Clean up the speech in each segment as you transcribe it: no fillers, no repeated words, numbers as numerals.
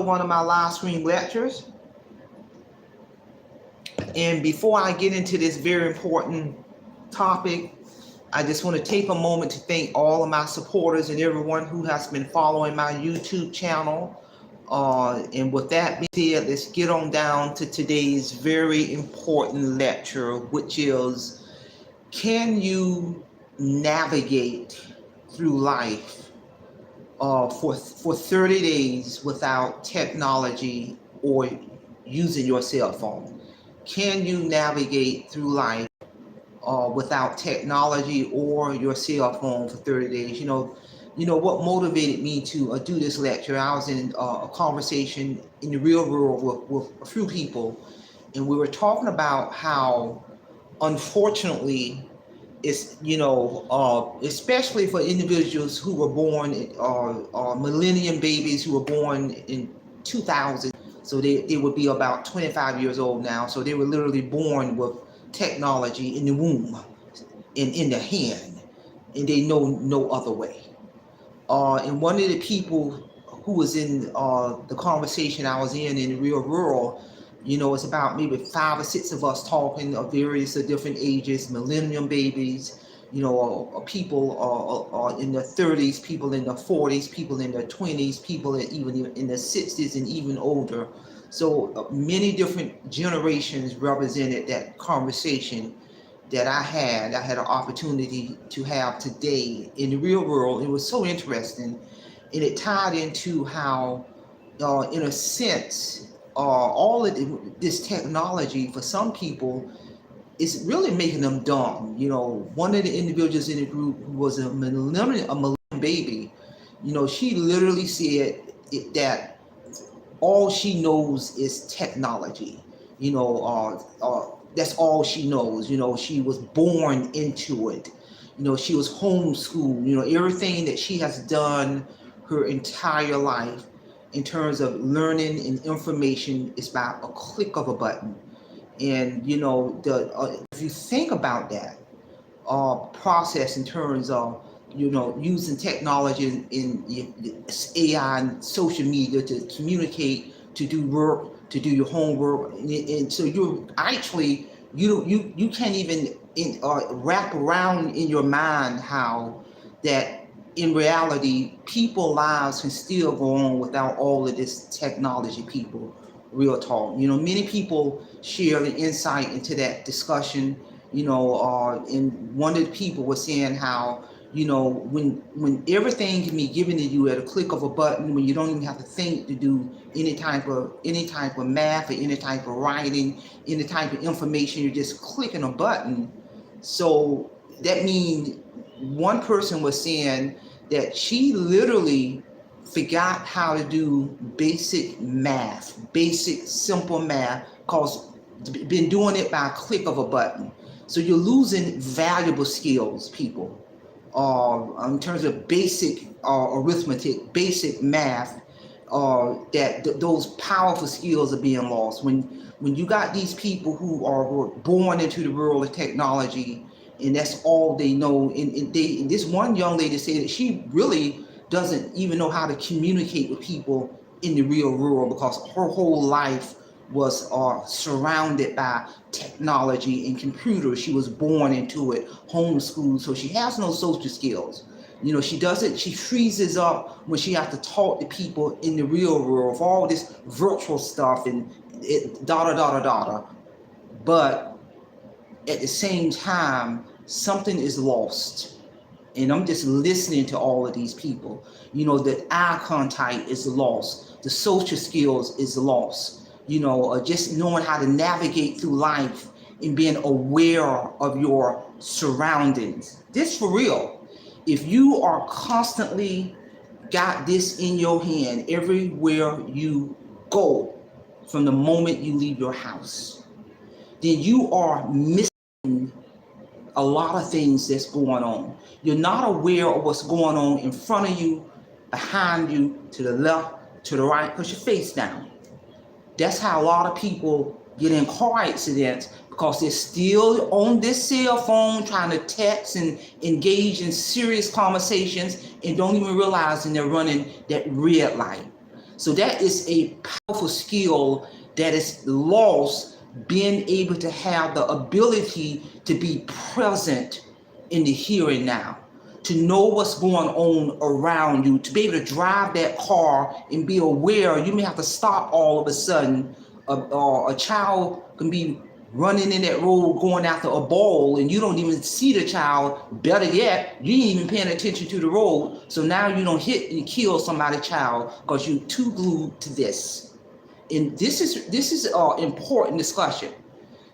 one of my live stream lectures. And before I get into this very important topic, I just want to take a moment to thank all of my supporters and everyone who has been following my YouTube channel. And with that being said, let's get on down to today's very important lecture, which is, can you navigate through life for 30 days without technology or using your cell phone? Can you navigate through life without technology or your cell phone for 30 days? You know what motivated me to do this lecture. I was in a conversation in the real world with a few people, and we were talking about how, unfortunately, it's especially for individuals who were born millennium babies who were born in 2000. So they would be about 25 years old now. So they were literally born with technology in the womb, in the hand, and they know no other way. And one of the people who was in the conversation I was in the real world, it's about maybe 5 or 6 of us talking of various different ages, millennium babies, people in their 30s, people in their 40s, people in their 20s, people even in their 60s and even older. So many different generations represented that conversation that I had an opportunity to have today in the real world. It was so interesting, and it tied into how, in a sense, all of this technology for some people is really making them dumb. One of the individuals in the group who was a millennium baby, she literally said that all she knows is technology. That's all she knows. She was born into it. She was homeschooled. Everything that she has done her entire life in terms of learning and information is by a click of a button. And if you think about that process in terms of using technology in AI and social media to communicate, to do work, to do your homework, and so you actually you can't even wrap around in your mind how that in reality people's lives can still go on without all of this technology. People, real talk. Many people share the insight into that discussion. And one of the people was saying how when everything can be given to you at a click of a button, when you don't even have to think to do any type of math or any type of writing, any type of information, you're just clicking a button. So that means one person was saying that she literally forgot how to do basic math, basic simple math, because been doing it by a click of a button. So you're losing valuable skills, people. In terms of basic arithmetic, basic math, those powerful skills are being lost. When you got these people who are born into the world of technology, and that's all they know. And this one young lady said that she really doesn't even know how to communicate with people in the real world because her whole life was surrounded by technology and computers. She was born into it, homeschooled, so she has no social skills. She freezes up when she has to talk to people in the real world for all this virtual stuff and data. But at the same time, something is lost. And I'm just listening to all of these people. The eye contact is lost. The social skills is lost. Just knowing how to navigate through life and being aware of your surroundings. This for real. If you are constantly got this in your hand everywhere you go, from the moment you leave your house, then you are missing a lot of things that's going on. You're not aware of what's going on in front of you, behind you, to the left, to the right, because you're face down. That's how a lot of people get in car accidents, because they're still on this cell phone trying to text and engage in serious conversations and don't even realize they're running that red light. So that is a powerful skill that is lost, being able to have the ability to be present in the here and now, to know what's going on around you, to be able to drive that car and be aware. You may have to stop all of a sudden. A child can be running in that road going after a ball and you don't even see the child. Better yet, you ain't even paying attention to the road. So now you don't hit and kill somebody's child because you're too glued to this. And this is important discussion.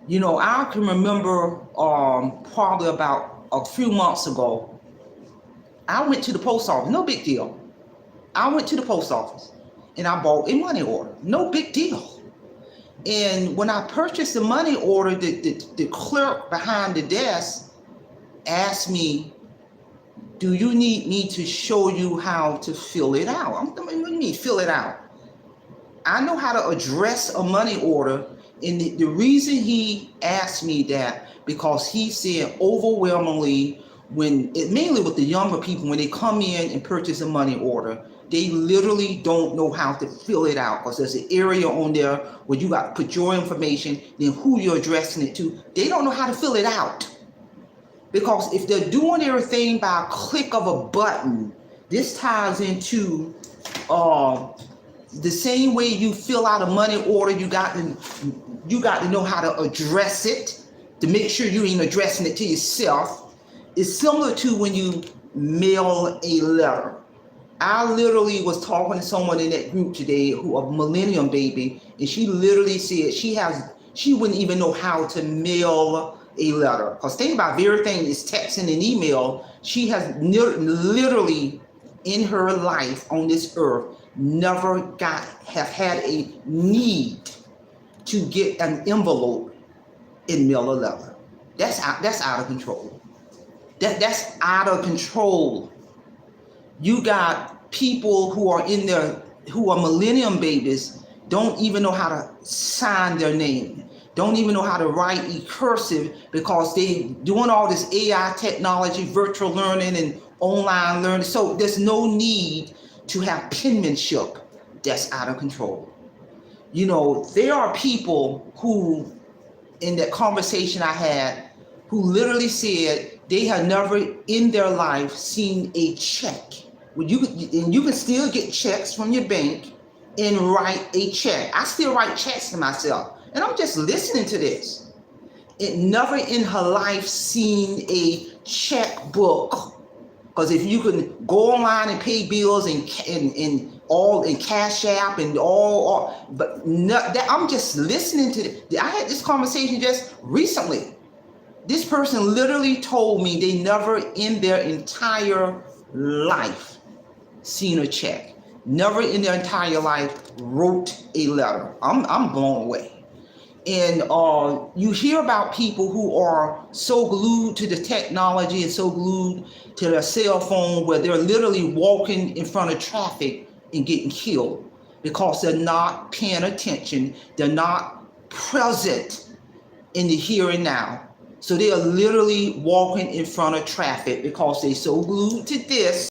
I can remember probably about a few months ago, I went to the post office. No big deal. I went to the post office and I bought a money order. No big deal. And when I purchased the money order, the clerk behind the desk asked me, "Do you need me to show you how to fill it out?" What do you mean, fill it out? I know how to address a money order. And the reason he asked me that, because he said overwhelmingly, mainly with the younger people, when they come in and purchase a money order, they literally don't know how to fill it out, because there's an area on there where you got to put your information, then who you're addressing it to. They don't know how to fill it out. Because if they're doing everything by a click of a button, this ties into the same way you fill out a money order. You got to know how to address it to make sure you ain't addressing it to yourself. It's similar to when you mail a letter. I literally was talking to someone in that group today, a millennium baby, and she literally said she wouldn't even know how to mail a letter. Because think about everything is texting and email. She has literally in her life on this earth never have had a need to get an envelope and mail a letter. That's out of control. That's out of control. You got people who are millennium babies, don't even know how to sign their name, don't even know how to write a cursive, because they doing all this AI technology, virtual learning and online learning. So there's no need to have penmanship. That's out of control. There are people who, in that conversation I had, who literally said they had never in their life seen a check. You can still get checks from your bank and write a check. I still write checks to myself, and I'm just listening to this. It never in her life seen a checkbook, because if you can go online and pay bills and all in Cash App and all but I'm just listening to I had this conversation just recently. This person literally told me they never in their entire life seen a check, never in their entire life wrote a letter. I'm blown away. And you hear about people who are so glued to the technology and so glued to their cell phone, where they're literally walking in front of traffic and getting killed because they're not paying attention. They're not present in the here and now. So they are literally walking in front of traffic because they're so glued to this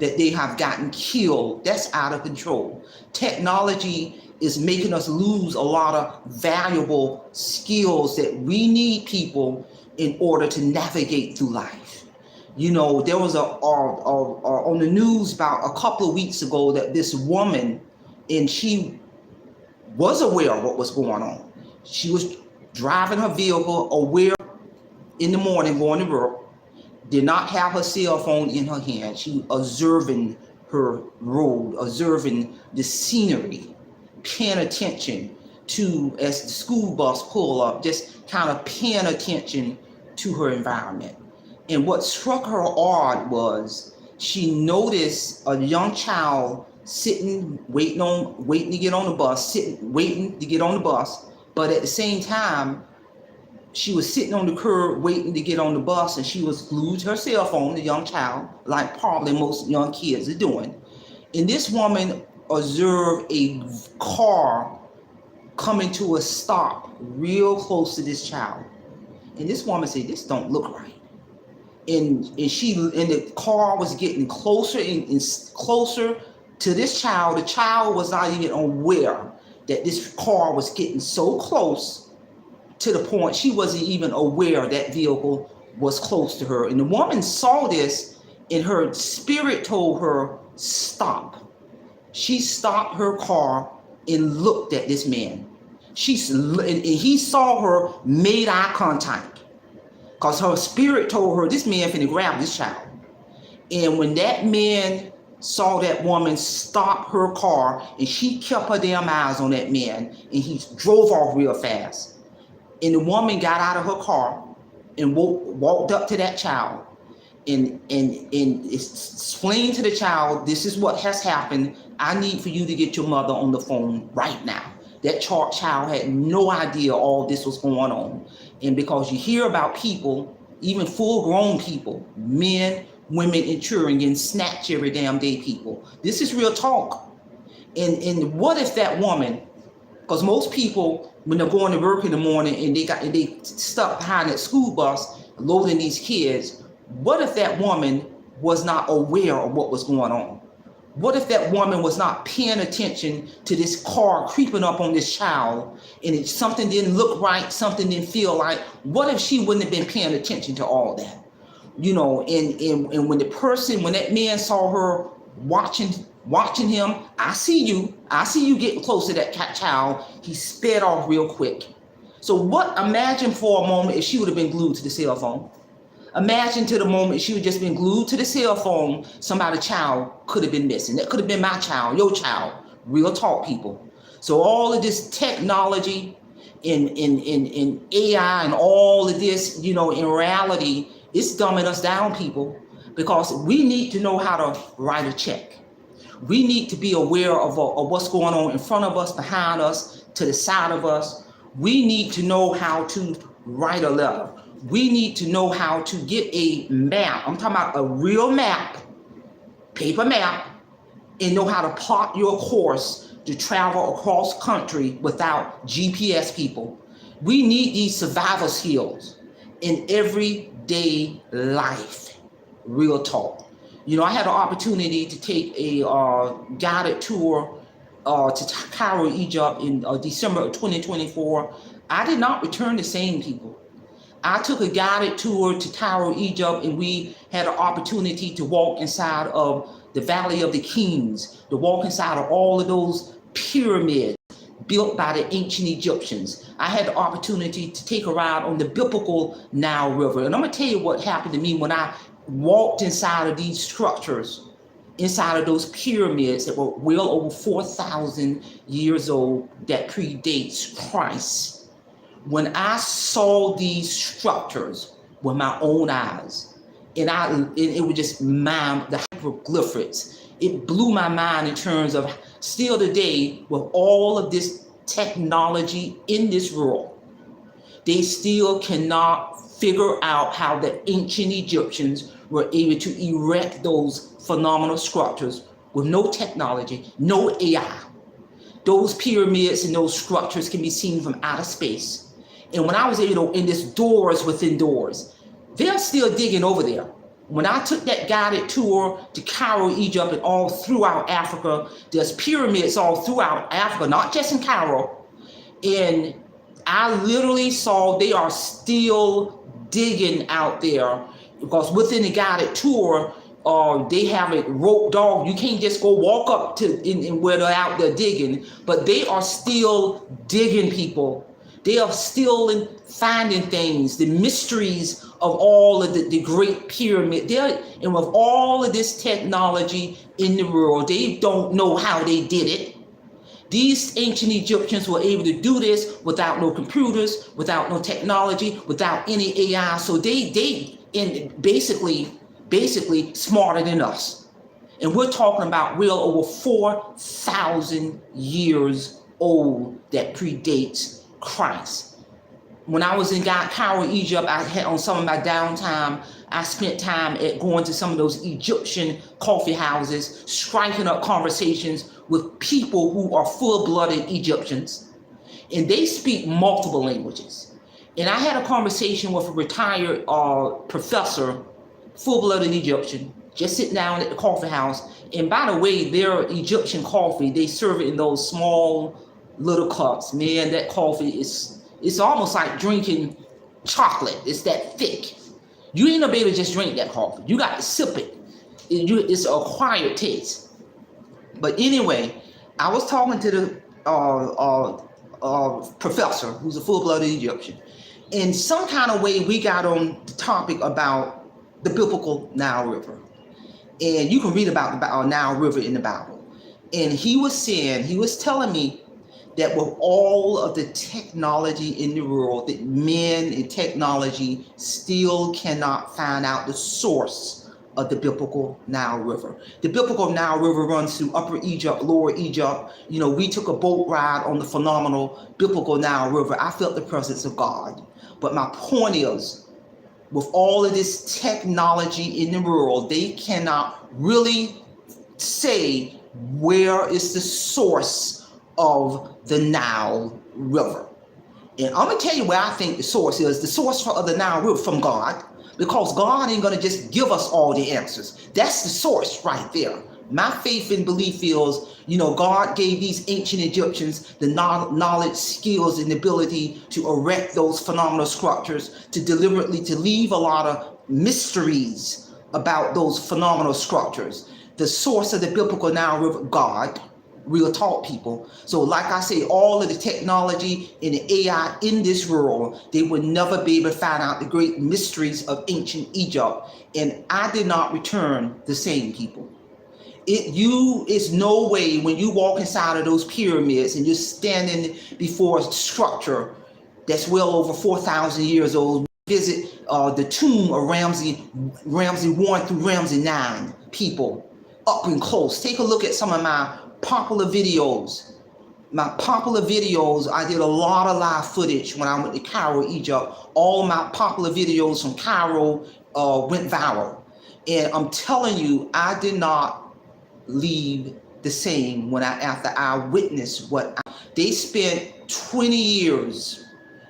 that they have gotten killed. That's out of control. Technology is making us lose a lot of valuable skills that we need people in order to navigate through life. There was on the news about a couple of weeks ago that this woman, and she was aware of what was going on. She was driving her vehicle, aware in the morning going to work, did not have her cell phone in her hand. She was observing her road, observing the scenery, paying attention to, as the school bus pulled up, just kind of paying attention to her environment. And what struck her odd was she noticed a young child sitting, waiting to get on the bus, waiting to get on the bus, but at the same time, she was sitting on the curb waiting to get on the bus, and she was glued to her cell phone, the young child, like probably most young kids are doing. And this woman observed a car coming to a stop real close to this child. And this woman said, "This don't look right." And the car was getting closer and closer to this child. The child was not even aware that this car was getting so close, to the point she wasn't even aware that vehicle was close to her. And the woman saw this, and her spirit told her, stop. She stopped her car and looked at this man. And he saw her, made eye contact, because her spirit told her this man finna grab this child. And when that man saw that woman stop her car, and she kept her damn eyes on that man, and he drove off real fast. And the woman got out of her car and walked up to that child and explained to the child, this is what has happened. I need for you to get your mother on the phone right now. That child had no idea all this was going on. And because you hear about people, even full-grown people, men, women, and children getting snatched every damn day, people. This is real talk. And what if that woman, because most people, when they're going to work in the morning and they stuck behind that school bus loading these kids, what if that woman was not aware of what was going on? What if that woman was not paying attention to this car creeping up on this child, and something didn't look right, something didn't feel right? What if she wouldn't have been paying attention to all that? You know, and when that man saw her watching him, I see you getting close to that child, he sped off real quick. So imagine for a moment if she would have been glued to the cell phone. Imagine to the moment she would just been glued to the cell phone, somebody's child could have been missing. That could have been my child, your child. Real talk, people. So all of this technology in AI and all of this, you know, in reality, it's dumbing us down, people, because we need to know how to write a check. We need to be aware of what's going on in front of us, behind us, to the side of us. We need to know how to write a letter. We need to know how to get a map. I'm talking about a real map, paper map, and know how to plot your course to travel across country without GPS, people. We need these survival skills in everyday life. Real talk. You know, I had an opportunity to take a guided tour to Cairo, Egypt in December of 2024. I did not return the same, people. I took a guided tour to Cairo, Egypt, and we had an opportunity to walk inside of the Valley of the Kings, to walk inside of all of those pyramids built by the ancient Egyptians. I had the opportunity to take a ride on the biblical Nile River. And I'm going to tell you what happened to me when I walked inside of these structures, inside of those pyramids that were well over 4,000 years old, that predates Christ. When I saw these structures with my own eyes, and it was just the hieroglyphics, it blew my mind in terms of still today, with all of this technology in this world, they still cannot figure out how the ancient Egyptians were able to erect those phenomenal structures with no technology, no AI. Those pyramids and those structures can be seen from outer space. And when I was able to, in this doors within doors, they're still digging over there. When I took that guided tour to Cairo, Egypt, and all throughout Africa, there's pyramids all throughout Africa, not just in Cairo. And I literally saw they are still digging out there, because within the guided tour, they have it roped off. You can't just go walk up to in where they're out there digging, but they are still digging, people. They are still finding things, the mysteries of all of the great pyramid. And with all of this technology in the world, they don't know how they did it. These ancient Egyptians were able to do this without no computers, without no technology, without any AI. So they basically smarter than us. And we're talking about well over 4,000 years old that predates Christ. When I was in Cairo, Egypt, I had on some of my downtime, I spent time at going to some of those Egyptian coffee houses, striking up conversations with people who are full-blooded Egyptians, and they speak multiple languages. And I had a conversation with a retired professor, full-blooded Egyptian, just sitting down at the coffee house. And by the way, their Egyptian coffee, they serve it in those small little cups. Man, that coffee it's almost like drinking chocolate. It's that thick. You ain't gonna be able to just drink that coffee. You got to sip it. It's an acquired taste. But anyway, I was talking to the professor, who's a full-blooded Egyptian. In some kind of way, we got on the topic about the biblical Nile River. And you can read about the Nile River in the Bible. And he was telling me that with all of the technology in the world, that men and technology still cannot find out the source of the biblical Nile River. The biblical Nile River runs through Upper Egypt, Lower Egypt. You know, we took a boat ride on the phenomenal biblical Nile River. I felt the presence of God. But my point is, with all of this technology in the world, they cannot really say where is the source of the Nile River. And I'm going to tell you where I think the source is. The source of the Nile River from God, because God ain't going to just give us all the answers. That's the source right there. My faith and belief is, you know, God gave these ancient Egyptians the knowledge, skills, and ability to erect those phenomenal structures, to deliberately to leave a lot of mysteries about those phenomenal structures. The source of the biblical Nile River, God, real talk, people. So like I say, all of the technology and the AI in this world, they would never be able to find out the great mysteries of ancient Egypt. And I did not return the same, people. It's no way when you walk inside of those pyramids and you're standing before a structure that's well over 4,000 years old. Visit the tomb of Ramsey 1 through Ramsey 9, people, up and close. Take a look at some of my popular videos. I did a lot of live footage when I went to Cairo, Egypt. All my popular videos from Cairo went viral. And I'm telling you, I did not leave the same after I witnessed they spent 20 years.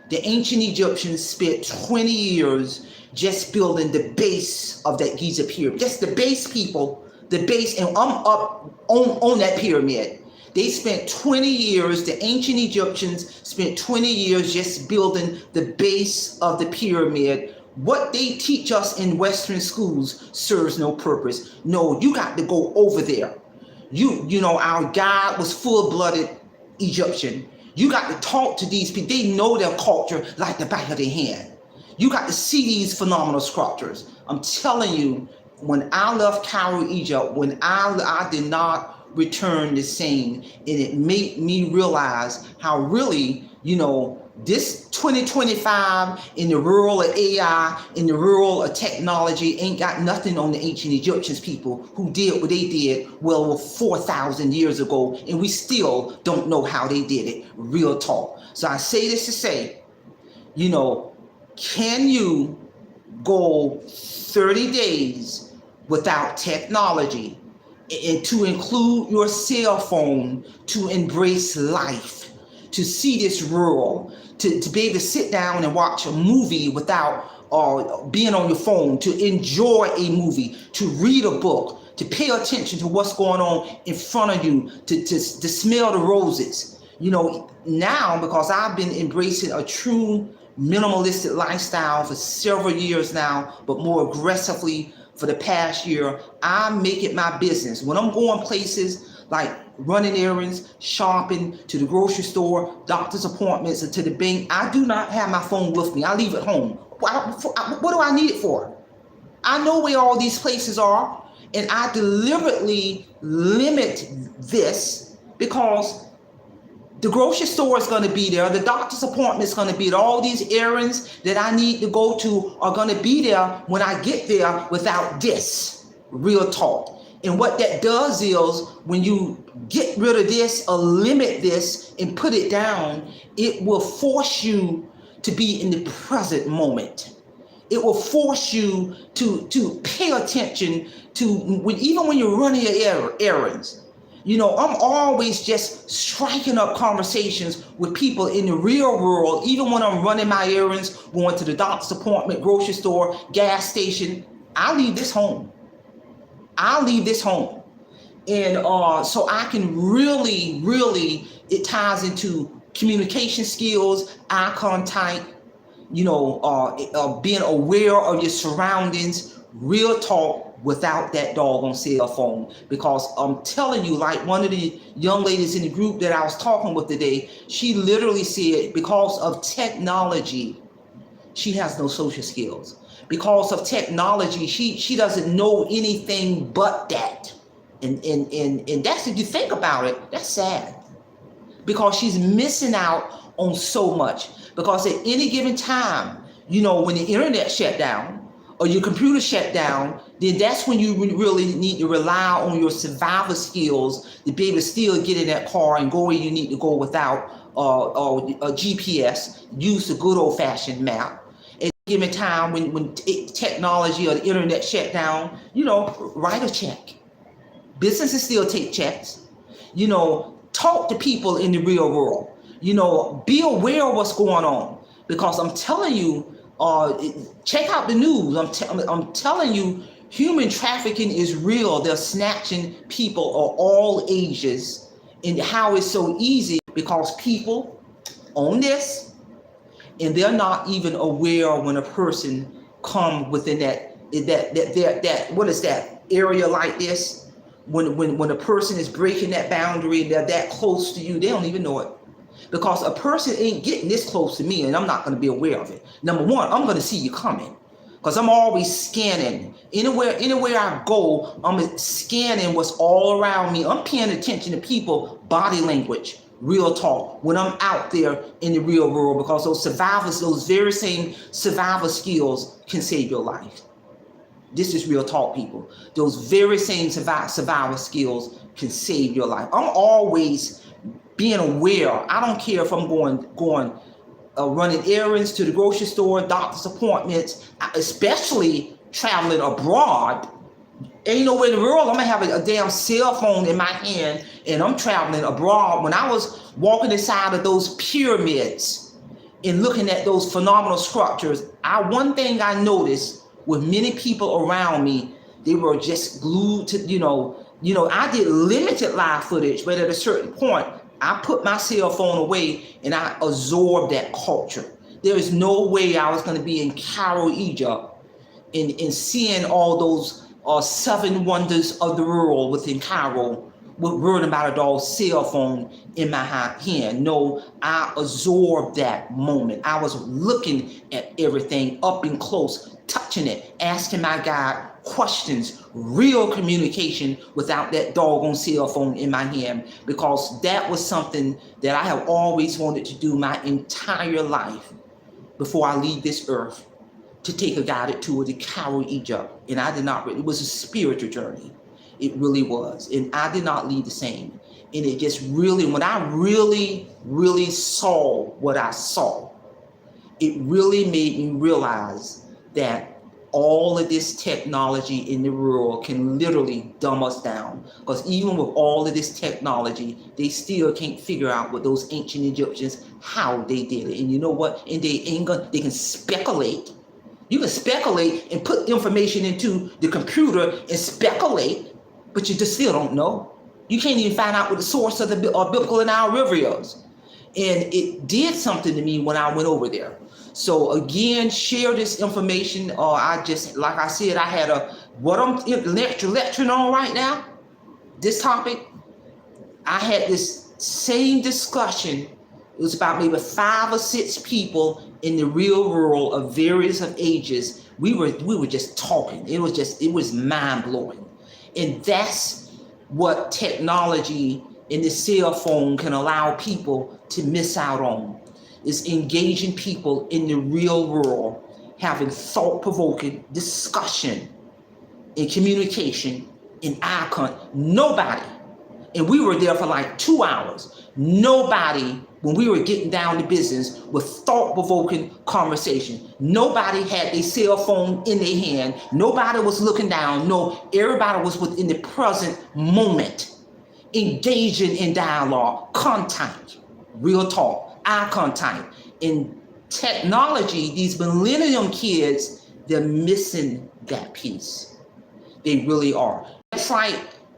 The ancient Egyptians spent 20 years just building the base of that Giza pyramid. Just the base, people, the base, and I'm up on that pyramid. They spent 20 years, the ancient Egyptians spent 20 years just building the base of the pyramid. What they teach us in Western schools serves no purpose. No, you got to go over there. You know, our God was full-blooded Egyptian. You got to talk to these people. They know their culture like the back of their hand. You got to see these phenomenal structures. I'm telling you, when I left Cairo, Egypt, when I did not return the same, and it made me realize how really, you know, this 2025 in the world of AI, in the world of technology, ain't got nothing on the ancient Egyptians, people who did what they did well over 4,000 years ago, and we still don't know how they did it. Real talk. So I say this to say, you know, can you go 30 days without technology, and to include your cell phone, to embrace life, to see this world, to be able to sit down and watch a movie without being on your phone, to enjoy a movie, to read a book, to pay attention to what's going on in front of you, to smell the roses. You know, now, because I've been embracing a true minimalistic lifestyle for several years now, but more aggressively for the past year, I make it my business. When I'm going places like running errands, shopping, to the grocery store, doctor's appointments, and to the bank, I do not have my phone with me. I leave it home. What do I need it for? I know where all these places are, and I deliberately limit this because the grocery store is going to be there. The doctor's appointment is going to be there. All these errands that I need to go to are going to be there when I get there without this. Real talk. And what that does is when you get rid of this or limit this and put it down, it will force you to be in the present moment. It will force you to pay attention to even when you're running your errands. You know, I'm always just striking up conversations with people in the real world, even when I'm running my errands, going to the doctor's appointment, grocery store, gas station. I leave this home. I'll leave this home. And so I can really, it ties into communication skills, eye contact, being aware of your surroundings, real talk without that doggone cell phone. Because I'm telling you, like one of the young ladies in the group that I was talking with today, she literally said because of technology, she has no social skills. Because of technology, she doesn't know anything but that. And that's, if you think about it, that's sad. Because she's missing out on so much. Because at any given time, when the internet shut down or your computer shut down, then that's when you really need to rely on your survival skills to be able to still get in that car and go where you need to go without a GPS. Use the good old-fashioned map. At a given time when technology or the internet shut down, write a check. Businesses still take checks. Talk to people in the real world. Be aware of what's going on. Because I'm telling you, check out the news. I'm telling you, human trafficking is real. They're snatching people of all ages, and how it's so easy because people own this, and they're not even aware when a person come within that what is that area like this. When a person is breaking that boundary, they're that close to you, they don't even know it. Because a person ain't getting this close to me and I'm not going to be aware of it. Number one, I'm going to see you coming. Because I'm always scanning. Anywhere I go, I'm scanning what's all around me. I'm paying attention to people, body language, real talk, when I'm out there in the real world. Because those very same survival skills can save your life. This is real talk, people. Those very same survival skills can save your life. I'm always being aware. I don't care if I'm going running errands to the grocery store, doctor's appointments, especially traveling abroad. Ain't nowhere in the world I'm gonna have a damn cell phone in my hand and I'm traveling abroad. When I was walking inside of those pyramids and looking at those phenomenal structures, one thing I noticed with many people around me, they were just glued to, I did limited live footage, but at a certain point, I put my cell phone away and I absorbed that culture. There is no way I was going to be in Cairo, Egypt, and seeing all those 7 wonders of the world within Cairo, worrying about a dog cell phone in my hand. No, I absorbed that moment. I was looking at everything up and close, touching it, asking my guide questions, real communication without that doggone cell phone in my hand, because that was something that I have always wanted to do my entire life before I leave this earth, to take a guided tour to Cairo, Egypt. And I did not, it was a spiritual journey. It really was. And I did not leave the same. And it just really, when I really saw what I saw, it really made me realize that all of this technology in the world can literally dumb us down. Because even with all of this technology, they still can't figure out what those ancient Egyptians, how they did it. And you know what? And they can speculate. You can speculate and put information into the computer and speculate, but you just still don't know. You can't even find out what the source of the biblical Nile River is. And it did something to me when I went over there. So again, share this information. I just, like I said, I had what I'm lecturing on right now, this topic, I had this same discussion. It was about maybe 5 or 6 people in the real world of various ages. We were just talking. It was mind blowing. And that's what technology in the cell phone can allow people to miss out on, is engaging people in the real world, having thought-provoking discussion and communication in eye contact. Nobody, and we were there for like 2 hours, nobody, when we were getting down to business with thought-provoking conversation, nobody had a cell phone in their hand, nobody was looking down, no, everybody was within the present moment, engaging in dialogue, contact, real talk, eye contact. In technology, these millennium kids, they're missing that piece. They really are.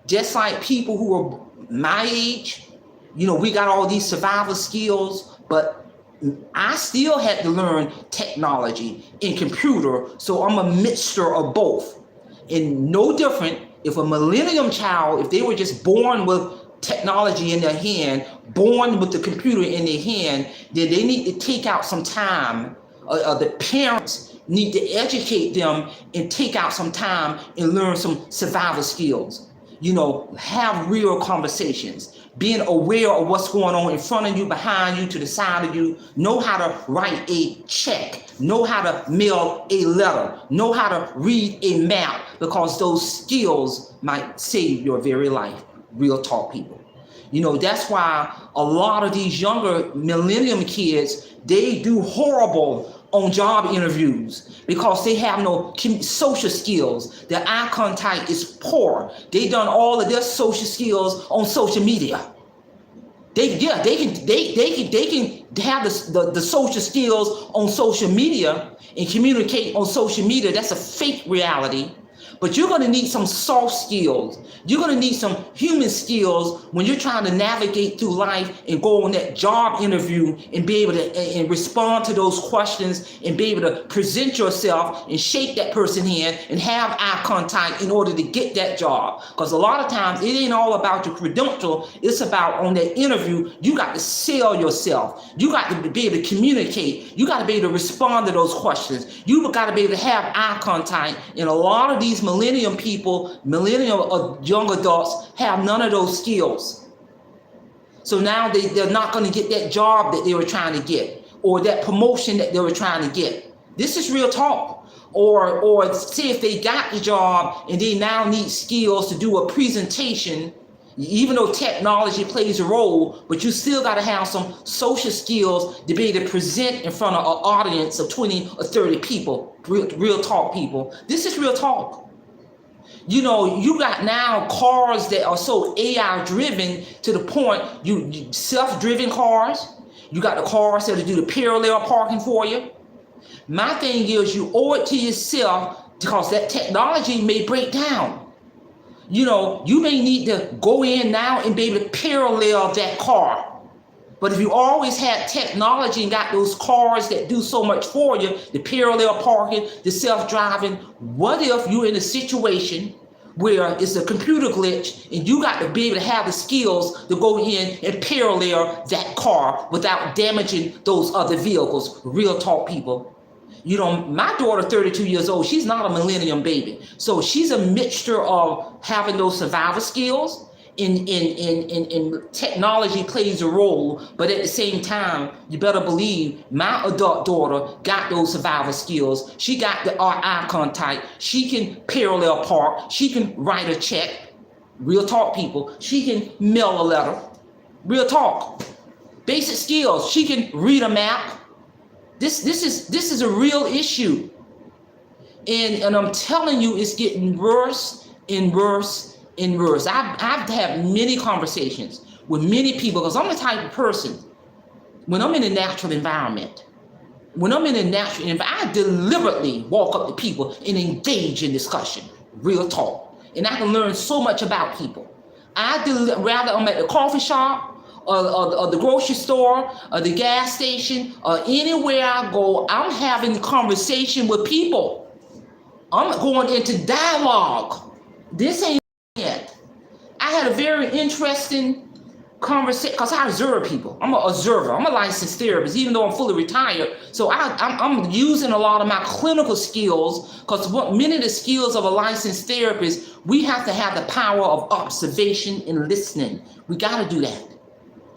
just like people who are my age, you know, we got all these survival skills, but I still had to learn technology and computer, so I'm a mixture of both. And no different if a millennium child, if they were just born with technology in their hand, born with the computer in their hand, then they need to take out some time. The parents need to educate them and take out some time and learn some survival skills. You know, have real conversations, being aware of what's going on in front of you, behind you, to the side of you, know how to write a check, know how to mail a letter, know how to read a map, because those skills might save your very life. Real talk, people. You know, that's why a lot of these younger millennium kids, they do horrible on job interviews because they have no social skills. Their eye contact is poor. They done all of their social skills on social media. They can have the social skills on social media and communicate on social media. That's a fake reality. But you're going to need some soft skills. You're going to need some human skills when you're trying to navigate through life and go on that job interview and be able to and respond to those questions and be able to present yourself and shake that person's hand and have eye contact in order to get that job. Because a lot of times it ain't all about your credential. It's about on that interview, you got to sell yourself. You got to be able to communicate. You got to be able to respond to those questions. You got to be able to have eye contact. And a lot of these millennium people, millennial young adults have none of those skills. So now they're not going to get that job that they were trying to get, or that promotion that they were trying to get. This is real talk. Or say if they got the job and they now need skills to do a presentation, even though technology plays a role, but you still got to have some social skills to be able to present in front of an audience of 20 or 30 people. Real talk, people. This is real talk. You know, you got now cars that are so AI driven to the point, you self-driven cars. You got the cars that do the parallel parking for you. My thing is, you owe it to yourself, because that technology may break down. You know, you may need to go in now and be able to parallel that car. But if you always had technology and got those cars that do so much for you, the parallel parking, the self-driving, what if you're in a situation where it's a computer glitch and you got to be able to have the skills to go in and parallel that car without damaging those other vehicles? Real talk, people. You know, my daughter, 32 years old, she's not a millennium baby. So she's a mixture of having those survival skills, in technology plays a role, but at the same time, you better believe my adult daughter got those survival skills. She got the eye contact. She can parallel park. She can write a check. Real talk, people. She can mail a letter. Real talk. Basic skills. She can read a map. This is a real issue, and I'm telling you, it's getting worse and worse and worse. I've had many conversations with many people, because I'm the type of person, when I'm in a natural environment, I deliberately walk up to people and engage in discussion. Real talk. And I can learn so much about people. Rather I'm at the coffee shop, or the grocery store, or the gas station, or anywhere I go, I'm having conversation with people. I'm going into dialogue. This ain't it. I had a very interesting conversation, because I observe people. I'm an observer. I'm a licensed therapist, even though I'm fully retired. So I'm using a lot of my clinical skills, because many of the skills of a licensed therapist, we have to have the power of observation and listening. We got to do that.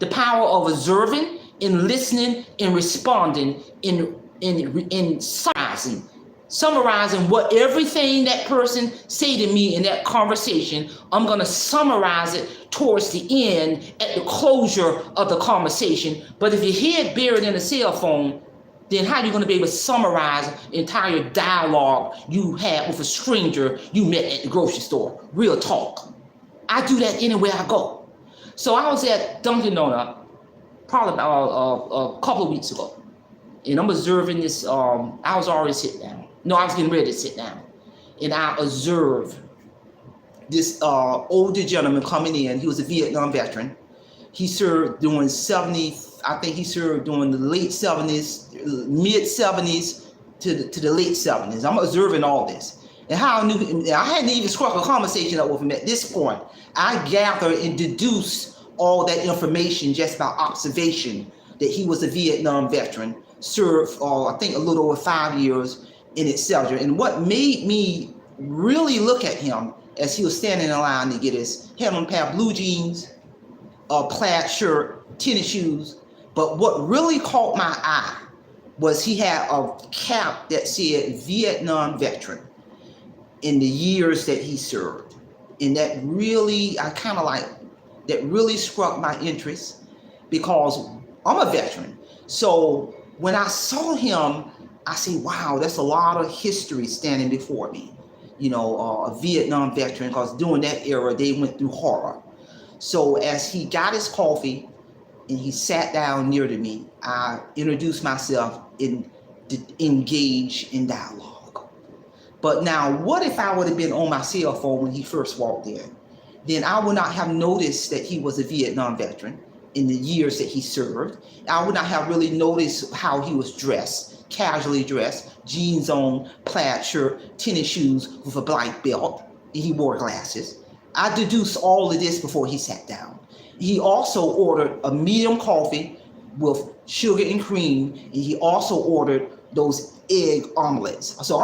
The power of observing and listening and responding in summarizing what everything that person say to me in that conversation. I'm going to summarize it towards the end, at the closure of the conversation. But if your head buried in a cell phone, then how are you going to be able to summarize the entire dialogue you had with a stranger you met at the grocery store? Real talk. I do that anywhere I go. So I was at Dunkin' Donut probably about a couple of weeks ago, and I'm observing this. I was already sitting down. No, I was getting ready to sit down, and I observe this older gentleman coming in. He was a Vietnam veteran. He served during 70, I think he served during the late 70s, mid 70s to the late 70s. I'm observing all this. And how I knew, I hadn't even struck a conversation up with him at this point. I gathered and deduced all that information just by observation, that he was a Vietnam veteran, served I think a little over 5 years in itself. And what made me really look at him as he was standing in line to get his, had on a pair of blue jeans, a plaid shirt, tennis shoes. But what really caught my eye was he had a cap that said Vietnam veteran in the years that he served. And that really, that really struck my interest, because I'm a veteran. So when I saw him, I said, wow, that's a lot of history standing before me. A Vietnam veteran, because during that era, they went through horror. So as he got his coffee and he sat down near to me, I introduced myself and engaged in dialogue. But now, what if I would have been on my cell phone when he first walked in? Then I would not have noticed that he was a Vietnam veteran in the years that he served. I would not have really noticed how he was dressed, casually dressed, jeans on, plaid shirt, tennis shoes with a black belt, and he wore glasses. I deduced all of this before he sat down. He also ordered a medium coffee with sugar and cream, and he also ordered those egg omelets. So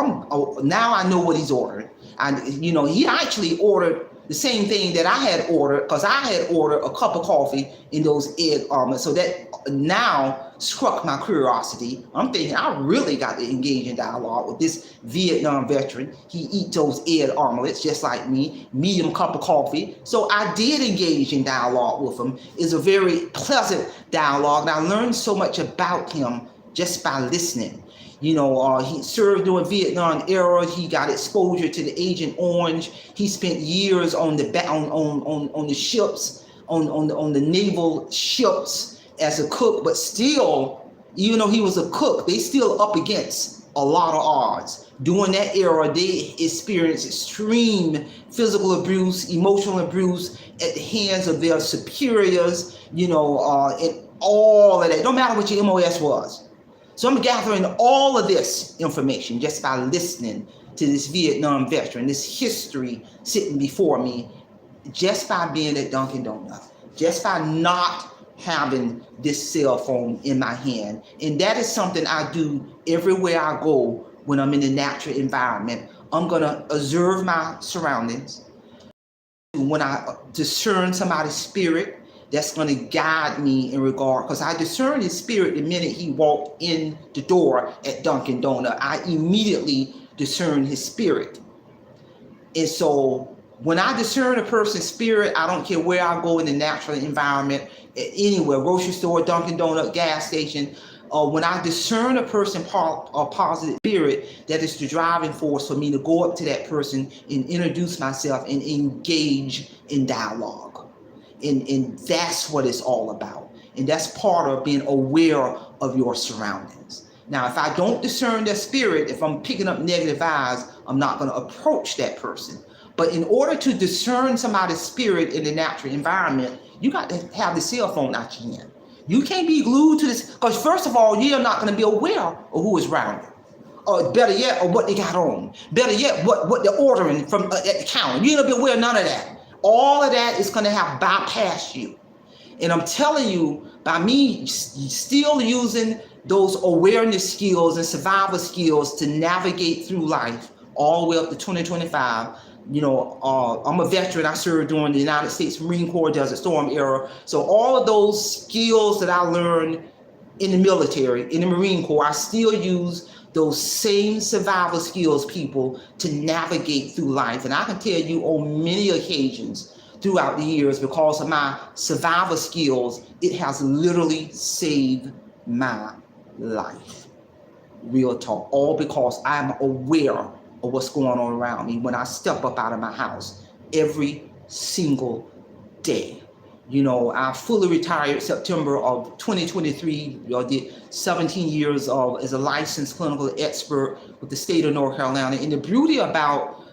now I know what he's ordering. And he actually ordered the same thing that I had ordered, because I had ordered a cup of coffee and those egg omelets. So that now struck my curiosity. I'm thinking I really got to engage in dialogue with this Vietnam veteran. He eats those egg omelets just like me, medium cup of coffee. So I did engage in dialogue with him. It's a very pleasant dialogue, and I learned so much about him just by listening. He served during Vietnam era. He got exposure to the Agent Orange. He spent years on the on the ships, on the naval ships as a cook. But still, even though he was a cook, they still up against a lot of odds. During that era, they experienced extreme physical abuse, emotional abuse at the hands of their superiors. And all of that. No matter what your MOS was. So I'm gathering all of this information just by listening to this Vietnam veteran, this history sitting before me, just by being at Dunkin' Donuts, just by not having this cell phone in my hand. And that is something I do everywhere I go when I'm in the natural environment. I'm going to observe my surroundings. When I discern somebody's spirit, that's going to guide me in regard, because I discern his spirit the minute he walked in the door at Dunkin' Donuts. I immediately discern his spirit. And so when I discern a person's spirit, I don't care where I go in the natural environment, anywhere, grocery store, Dunkin' Donuts, gas station. When I discern a person's positive spirit, that is the driving force for me to go up to that person and introduce myself and engage in dialogue. And that's what it's all about. And that's part of being aware of your surroundings. Now, if I don't discern their spirit, if I'm picking up negative vibes, I'm not going to approach that person. But in order to discern somebody's spirit in the natural environment, you got to have the cell phone out your hand. You can't be glued to this, because first of all, you're not going to be aware of who is around you. Or better yet, or what they got on. Better yet, what they're ordering from at the counter. You're going to be aware of none of that. All of that is going to have bypassed you. And I'm telling you, by me still using those awareness skills and survival skills to navigate through life all the way up to 2025, I'm a veteran. I served during the United States Marine Corps Desert Storm era. So all of those skills that I learned in the military, in the Marine Corps, I still use those same survival skills, people, to navigate through life. And I can tell you on many occasions throughout the years, because of my survival skills, it has literally saved my life. Real talk. All because I'm aware of what's going on around me when I step up out of my house every single day. I fully retired September of 2023. Did 17 years as a licensed clinical expert with the state of North Carolina. And the beauty about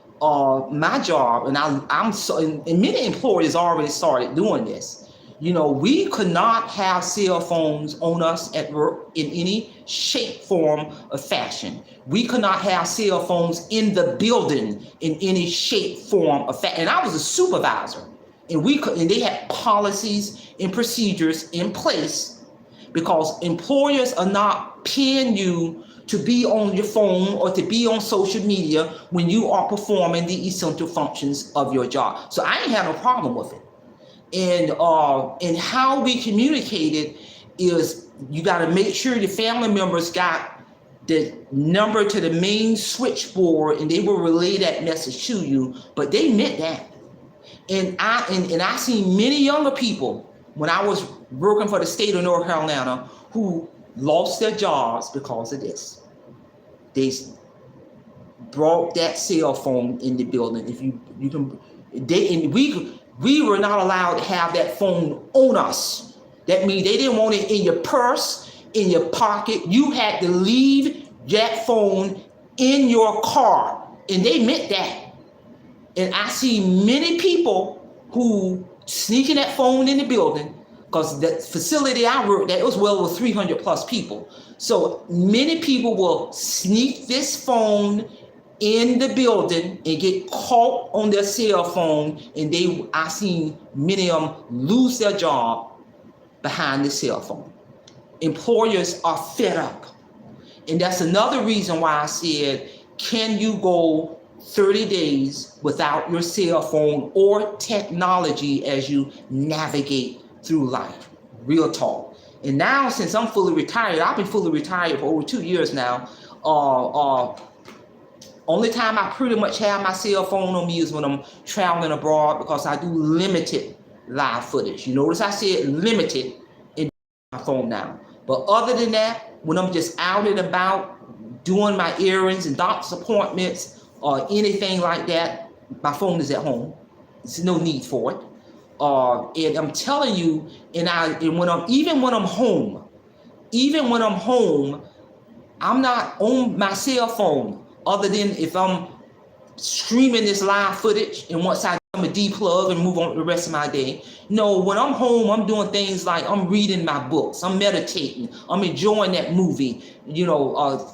my job, and I'm so, and many employers already started doing this. We could not have cell phones on us at work in any shape, form, or fashion. We could not have cell phones in the building in any shape, form, or fashion. And I was a supervisor, and they had policies and procedures in place because employers are not paying you to be on your phone or to be on social media when you are performing the essential functions of your job. So I ain't have no problem with it. And how we communicated is you got to make sure the family members got the number to the main switchboard and they will relay that message to you, but they meant that. And I seen many younger people when I was working for the state of North Carolina who lost their jobs because of this. They brought that cell phone in the building. If you can, we were not allowed to have that phone on us. That means they didn't want it in your purse, in your pocket. You had to leave that phone in your car, and they meant that. And I see many people who sneaking that phone in the building, because the facility I worked at, it was well over 300 plus people. So many people will sneak this phone in the building and get caught on their cell phone, and I seen many of them lose their job behind the cell phone. Employers are fed up. And that's another reason why I said, can you go 30 days without your cell phone or technology as you navigate through life? Real talk. And now, since I'm fully retired, I've been fully retired for over 2 years now. Only time I pretty much have my cell phone on me is when I'm traveling abroad, because I do limited live footage. You notice I said limited in my phone now. But other than that, when I'm just out and about doing my errands and doctor's appointments or anything like that, my phone is at home. There's no need for it. And I'm telling you, even when I'm home, I'm not on my cell phone, other than if I'm streaming this live footage, and once I'm a deplug and move on to the rest of my day. No, when I'm home, I'm doing things like I'm reading my books, I'm meditating, I'm enjoying that movie,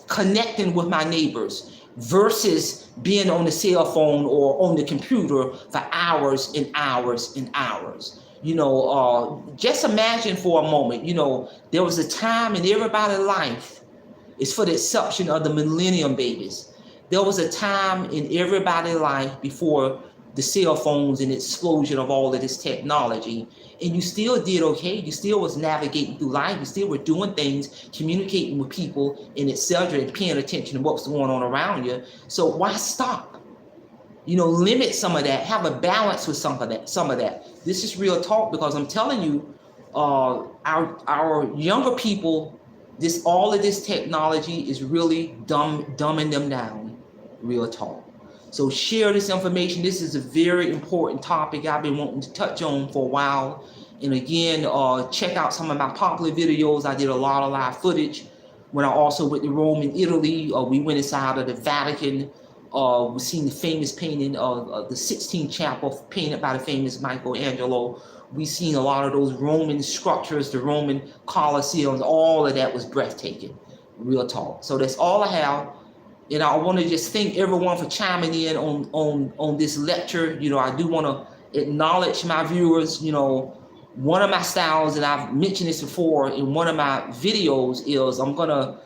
connecting with my neighbors, versus being on the cell phone or on the computer for hours and hours and hours. Just imagine for a moment, there was a time in everybody's life, it's for the exception of the millennium babies. There was a time in everybody's life before the cell phones and explosion of all of this technology, and you still did okay. You still was navigating through life. You still were doing things, communicating with people, and etc., and paying attention to what's going on around you. So why stop? Limit some of that. Have a balance with some of that. This is real talk, because I'm telling you, our younger people, all of this technology is really dumbing them down. Real talk. So share this information. This is a very important topic I've been wanting to touch on for a while. And again, check out some of my popular videos. I did a lot of live footage when I also went to Rome and Italy. We went inside of the Vatican. We've seen the famous painting of the Sistine Chapel, painted by the famous Michelangelo. We've seen a lot of those Roman structures, the Roman Colosseums. All of that was breathtaking. Real talk. So that's all I have. And I want to just thank everyone for chiming in on this lecture. I do want to acknowledge my viewers. One of my styles, and I've mentioned this before in one of my videos, is I'm going to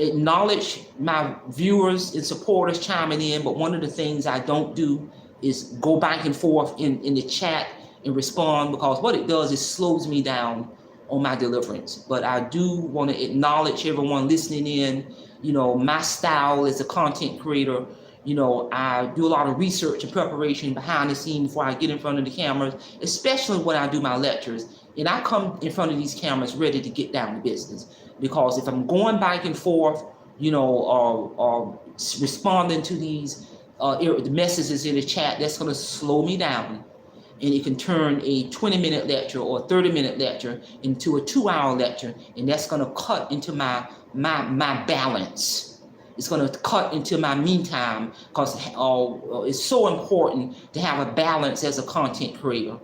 acknowledge my viewers and supporters chiming in. But one of the things I don't do is go back and forth in the chat and respond, because what it does is slows me down on my deliverance. But I do want to acknowledge everyone listening in. My style as a content creator, I do a lot of research and preparation behind the scenes before I get in front of the cameras, especially when I do my lectures. And I come in front of these cameras ready to get down to business, because if I'm going back and forth, responding to these the messages in the chat, that's going to slow me down. And it can turn a 20-minute lecture or a 30-minute lecture into a 2-hour lecture, and that's going to cut into my balance. It's going to cut into my me time, because it's so important to have a balance as a content creator.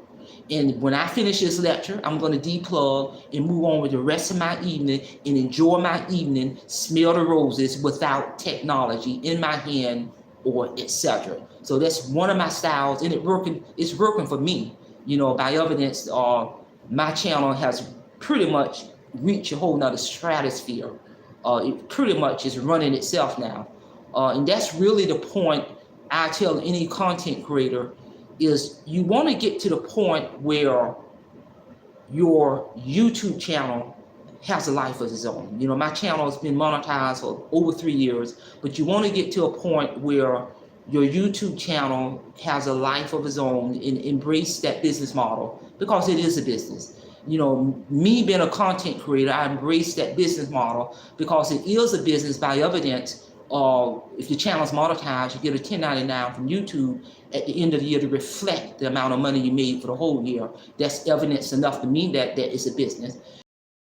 And when I finish this lecture, I'm going to deplug and move on with the rest of my evening and enjoy my evening, smell the roses without technology in my hand or etc. So that's one of my styles, and it's working for me. By evidence, my channel has pretty much reached a whole nother stratosphere. It pretty much is running itself now. And that's really the point I tell any content creator, is you want to get to the point where your YouTube channel has a life of its own. My channel has been monetized for over 3 years, but you want to get to a point where your YouTube channel has a life of its own, and embrace that business model, because it is a business. Me being a content creator, I embrace that business model because it is a business. By evidence, if your channel is monetized, you get a 1099 from YouTube at the end of the year to reflect the amount of money you made for the whole year. That's evidence enough to me that it's a business.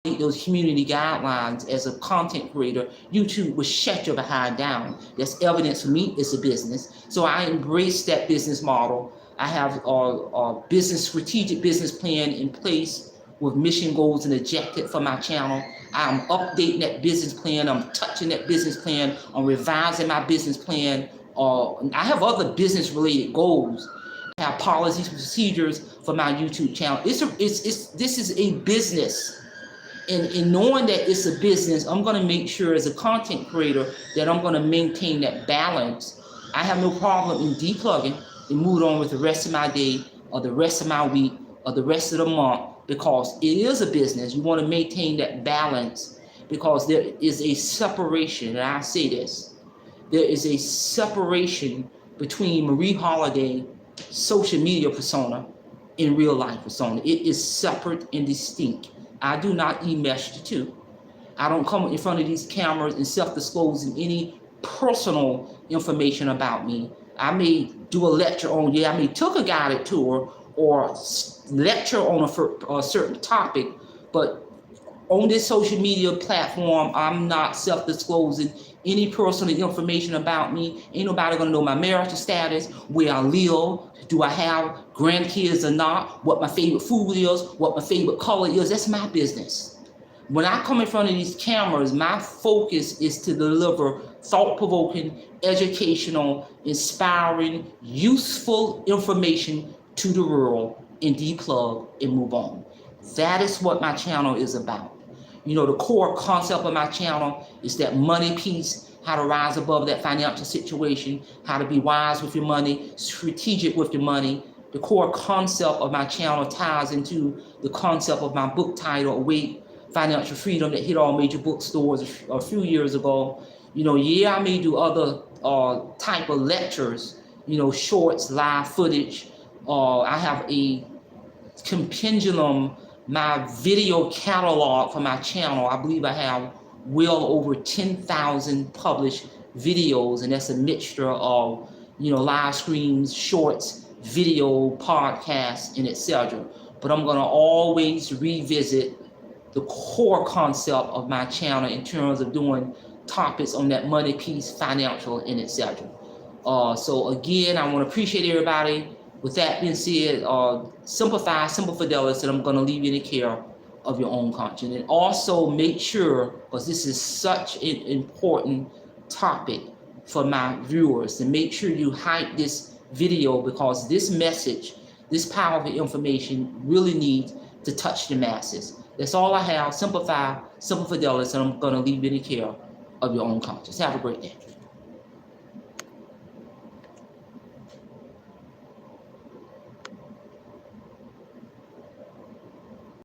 Those community guidelines as a content creator, YouTube will shut your behind down. That's evidence for me it's a business. So I embrace that business model. I have a strategic business plan in place with mission, goals, and objectives for my channel. I'm updating that business plan. I'm touching that business plan. I'm revising my business plan. I have other business-related goals. I have policies, procedures for my YouTube channel. This is a business. And knowing that it's a business, I'm going to make sure as a content creator that I'm going to maintain that balance. I have no problem in deplugging and move on with the rest of my day, or the rest of my week, or the rest of the month, because it is a business. You want to maintain that balance, because there is a separation, and I say this, there is a separation between Marie Holliday social media persona and real life persona. It is separate and distinct. I do not enmesh the two. I don't come in front of these cameras and self-disclosing any personal information about me. I may do a lecture on, I may took a guided tour or lecture on a certain topic, but on this social media platform, I'm not self-disclosing any personal information about me. Ain't nobody gonna know my marital status, where I live, do I have grandkids or not, what my favorite food is, what my favorite color is. That's my business. When I come in front of these cameras, my focus is to deliver thought-provoking, educational, inspiring, useful information to the world, and deplug and move on. That is what my channel is about. The core concept of my channel is that money piece, how to rise above that financial situation, how to be wise with your money, strategic with your money. The core concept of my channel ties into the concept of my book title, Awake Financial Freedom, that hit all major bookstores a few years ago. I may do other type of lectures, shorts, live footage. I have a compendium, my video catalog for my channel. I believe I have well over 10,000 published videos, and that's a mixture of live streams, shorts, video, podcasts, and etc. But I'm going to always revisit the core concept of my channel in terms of doing topics on that money piece, financial, and etc. So again, I want to appreciate everybody. With that being said, simplify, simple fidelity, and I'm going to leave you in the care of your own conscience. And also make sure, because this is such an important topic for my viewers, to make sure you hype this video, because this message, this powerful information really needs to touch the masses. That's all I have. Simplify, simple fidelity, and I'm going to leave you in the care of your own conscience. Have a great day.